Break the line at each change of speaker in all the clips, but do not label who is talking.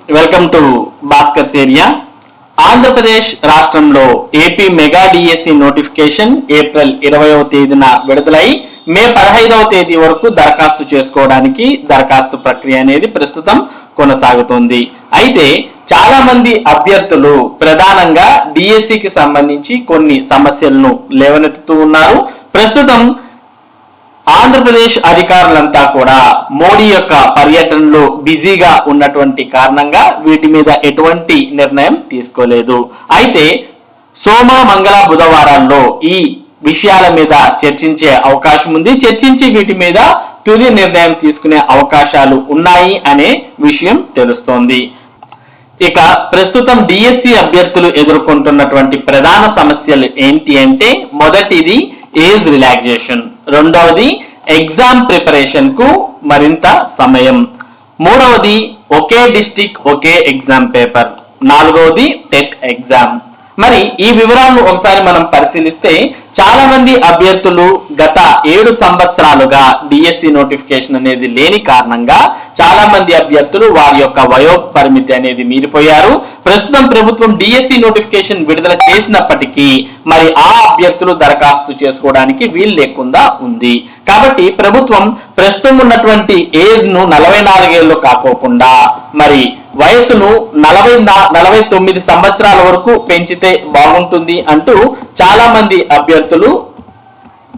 Welcome to Bhaskar's area. Andhra Pradesh రాష్ట్రంలో AP mega DSC notification April 20వ తేదీన విడుదలై మే 15వ తేదీ వరకు దరఖాస్తు చేసుకోవడానికి దరఖాస్తు ప్రక్రియ అనేది ప్రస్తుతం కొనసాగుతుంది. అయితే చాలా మంది అభ్యర్థులు ప్రధానంగా డిఎస్సికి సంబంధించి కొన్ని సమస్యలను లేవనెత్తుతూ ఉన్నారు. ప్రస్తుతం ఆంధ్రప్రదేశ్ అధికారులంతా కూడా మోడీ యొక్క పర్యటనలో బిజీగా ఉన్నటువంటి కారణంగా వీటి మీద ఎటువంటి నిర్ణయం తీసుకోలేదు. అయితే సోమ మంగళ బుధవారాల్లో ఈ విషయాల మీద చర్చించే అవకాశం ఉంది. చర్చించి వీటి మీద తుది నిర్ణయం తీసుకునే అవకాశాలు ఉన్నాయి అనే విషయం తెలుస్తోంది. ఇక ప్రస్తుతం డిఎస్సి అభ్యర్థులు ఎదుర్కొంటున్నటువంటి ప్రధాన సమస్యలు ఏంటి అంటే, మొదటిది ఏజ్ రిలాక్సేషన్, రెండవది ఎగ్జామ్ ప్రిపరేషన్ కు మరింత సమయం, మూడవది ఒకే డిస్ట్రిక్ట్ ఒకే ఎగ్జామ్ పేపర్, నాలుగవది టెట్ ఎగ్జామ్. మరి ఈ వివరాలను ఒకసారి మనం పరిశీలిస్తే చాలా మంది అభ్యర్థులు గత 7 సంవత్సరాలుగా డిఎస్సి నోటిఫికేషన్ అనేది లేని కారణంగా చాలా మంది అభ్యర్థులు వారి యొక్క వయో పరిమితి అనేది మీరిపోయారు. ప్రస్తుతం ప్రభుత్వం డిఎస్సి నోటిఫికేషన్ విడుదల చేసినప్పటికీ మరి ఆ అభ్యర్థులు దరఖాస్తు చేసుకోవడానికి వీలు లేకుండా ఉంది. కాబట్టి ప్రభుత్వం ప్రస్తుతం ఉన్నటువంటి ఏజ్ ను 44 ఏళ్ళు కాకోకుండా మరి వయసును 49 సంవత్సరాల వరకు పెంచితే బాగుంటుంది అంటూ చాలా మంది అభ్యర్థులు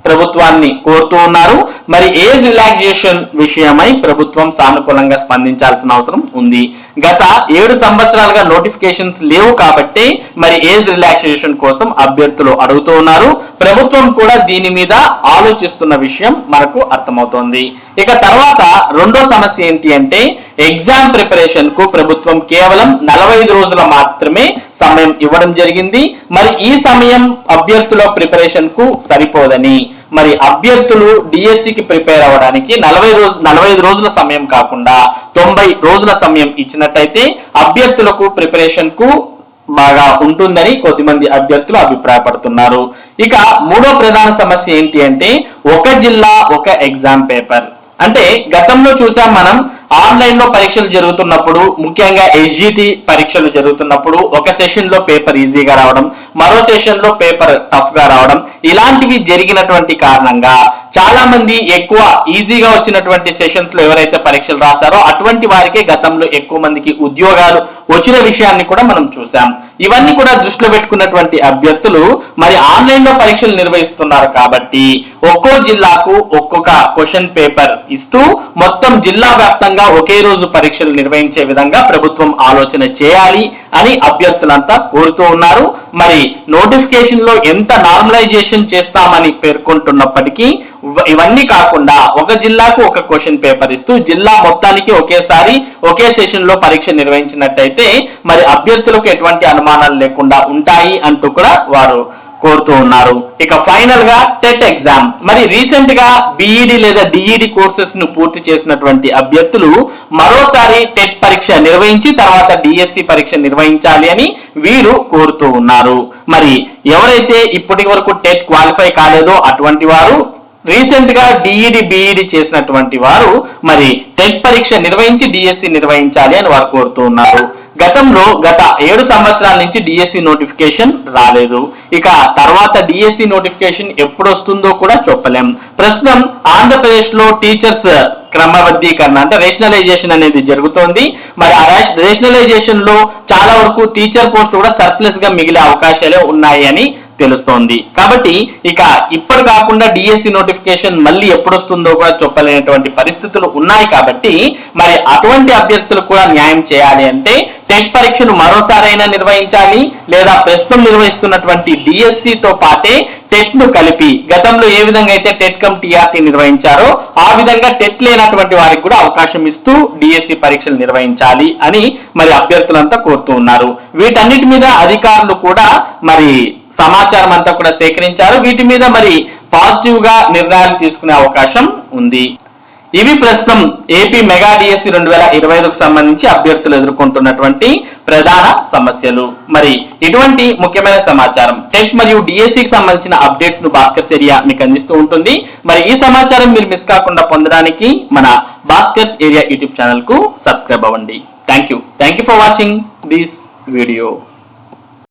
ప్రభుత్వాన్ని కోరుతూ ఉన్నారు. మరి ఏజ్ రిలాక్సేషన్ విషయమై ప్రభుత్వం సానుకూలంగా స్పందించాల్సిన అవసరం ఉంది. గత 7 సంవత్సరాలుగా నోటిఫికేషన్స్ లేవు కాబట్టి మరి ఏజ్ రిలాక్సేషన్ కోసం అభ్యర్థులు అడుగుతూ ఉన్నారు. ప్రభుత్వం కూడా దీని మీద ఆలోచిస్తున్న విషయం మనకు అర్థమవుతోంది. ఇక తర్వాత రెండో సమస్య ఏంటి అంటే, ఎగ్జామ్ ప్రిపరేషన్ కు ప్రభుత్వం కేవలం 45 రోజులు మాత్రమే సమయం ఇవ్వడం జరిగింది. మరి ఈ సమయం అభ్యర్థుల ప్రిపరేషన్ కు సరిపోదని మరి అభ్యర్థులు డిఎస్సికి ప్రిపేర్ అవ్వడానికి 45 రోజుల సమయం కాకుండా 90 రోజుల సమయం ఇచ్చినట్టయితే అభ్యర్థులకు ప్రిపరేషన్ కు బాగా ఉంటుందని కొద్దిమంది అభ్యర్థులు అభిప్రాయపడుతున్నారు. ఇక మూడో ప్రధాన సమస్య ఏంటి అంటే, ఒక జిల్లా ఒక ఎగ్జామ్ పేపర్. అంటే గతంలో చూసాం మనం, ఆన్లైన్ లో పరీక్షలు జరుగుతున్నప్పుడు, ముఖ్యంగా ఎస్జిటి పరీక్షలు జరుగుతున్నప్పుడు ఒక సెషన్ లో పేపర్ ఈజీగా రావడం, మరో సెషన్ లో పేపర్ టఫ్ గా రావడం, ఇలాంటివి జరిగినటువంటి కారణంగా చాలా మంది ఎక్కువ ఈజీగా వచ్చినటువంటి సెషన్స్ లో ఎవరైతే పరీక్షలు రాశారో అటువంటి వారికే గతంలో ఎక్కువ మందికి ఉద్యోగాలు వచ్చిన విషయాన్ని కూడా మనం చూసాం. ఇవన్నీ కూడా దృష్టిలో పెట్టుకున్నటువంటి అభ్యర్థులు మరి ఆన్లైన్ లో పరీక్షలు నిర్వహిస్తున్నారు కాబట్టి ఒక్కో జిల్లాకు ఒక్కొక్క క్వశ్చన్ పేపర్ ఇస్తూ మొత్తం జిల్లా వ్యాప్తంగా ఒకే రోజు పరీక్షలు నిర్వహించే విధంగా ప్రభుత్వం ఆలోచన చేయాలి అని అభ్యర్థులంతా కోరుతూ ఉన్నారు. మరి నోటిఫికేషన్ లో ఎంత నార్మలైజేషన్ చేస్తామని పేర్కొంటున్నప్పటికీ ఇవన్నీ కాకుండా ఒక జిల్లాకు ఒక క్వశ్చన్ పేపర్ ఇస్తూ జిల్లా మొత్తానికి ఒకేసారి ఒకే సెషన్ లో పరీక్ష నిర్వహించినట్టయితే మరి అభ్యర్థులకు ఎటువంటి అనుమానాలు లేకుండా ఉంటాయి అంటూ కూడా వారు కోరుతూ ఉన్నారు. ఇక ఫైనల్ గా టెట్ ఎగ్జామ్. మరి రీసెంట్ గా బిఈడి లేదా డిఈడి కోర్సెస్ ను పూర్తి చేసినటువంటి అభ్యర్థులు మరోసారి టెట్ పరీక్ష నిర్వహించి తర్వాత డిఎస్సి పరీక్ష నిర్వహించాలి అని వీరు కోరుతూ ఉన్నారు. మరి ఎవరైతే ఇప్పటి వరకు టెట్ క్వాలిఫై కాలేదో అటువంటి వారు రీసెంట్ గా డిఈడి బిఈడి చేసినటువంటి వారు మరి టెట్ పరీక్ష నిర్వహించి డిఎస్సి నిర్వహించాలి అని వారు కోరుతూ ఉన్నారు. గతంలో గత 7 సంవత్సరాల నుంచి డిఎస్సి నోటిఫికేషన్ రాలేదు. ఇక తర్వాత డిఎస్సి నోటిఫికేషన్ ఎప్పుడు వస్తుందో కూడా చెప్పలేం. ప్రస్తుతం ఆంధ్రప్రదేశ్ లో టీచర్స్ క్రమబద్ధీకరణ అంటే రేషనలైజేషన్ అనేది జరుగుతోంది. మరి ఆ రేషనలైజేషన్ లో చాలా వరకు టీచర్ పోస్ట్ కూడా సర్ప్లస్ గా మిగిలే అవకాశాలే ఉన్నాయి అని తెలుస్తోంది. కాబట్టి ఇక ఇప్పుడు కాకుండా డిఎస్సి నోటిఫికేషన్ మళ్ళీ ఎప్పుడు వస్తుందో కూడా చెప్పలేనటువంటి పరిస్థితులు ఉన్నాయి. కాబట్టి మరి అటువంటి అభ్యర్థులకు కూడా న్యాయం చేయాలి అంటే టెట్ పరీక్షను మరోసారైనా నిర్వహించాలి, లేదా ప్రస్తుతం నిర్వహిస్తున్నటువంటి డిఎస్సితో పాటే టెట్ ను కలిపి గతంలో ఏ విధంగా అయితే టెట్ కమ్ టీఆర్టీ నిర్వహించారో ఆ విధంగా టెట్ లేనటువంటి వారికి కూడా అవకాశం ఇస్తూ డిఎస్సి పరీక్షలు నిర్వహించాలి అని మరి అభ్యర్థులంతా కోరుతూ ఉన్నారు. వీటన్నిటి మీద అధికారులు కూడా మరి సమాచారం అంతా కూడా సేకరించారు. వీటి మీద మరి పాజిటివ్ గా నిర్ణయాలు తీసుకునే అవకాశం ఉంది. ఇవి ప్రస్తుతం ఏపీ మెగా డిఎస్సి 2025కు సంబంధించి అభ్యర్థులు ఎదుర్కొంటున్నటువంటి ప్రధాన సమస్యలు. మరి ఇటువంటి ముఖ్యమైన సమాచారం టెట్ మరియు డిఎస్సికి సంబంధించిన అప్డేట్స్ ను భాస్కర్స్ ఏరియా మీకు అందిస్తూ ఉంటుంది. మరి ఈ సమాచారం మీరు మిస్ కాకుండా పొందడానికి మన భాస్కర్స్ ఏరియా యూట్యూబ్ ఛానల్ కు సబ్స్క్రైబ్ అవ్వండి. Thank you for watching this video.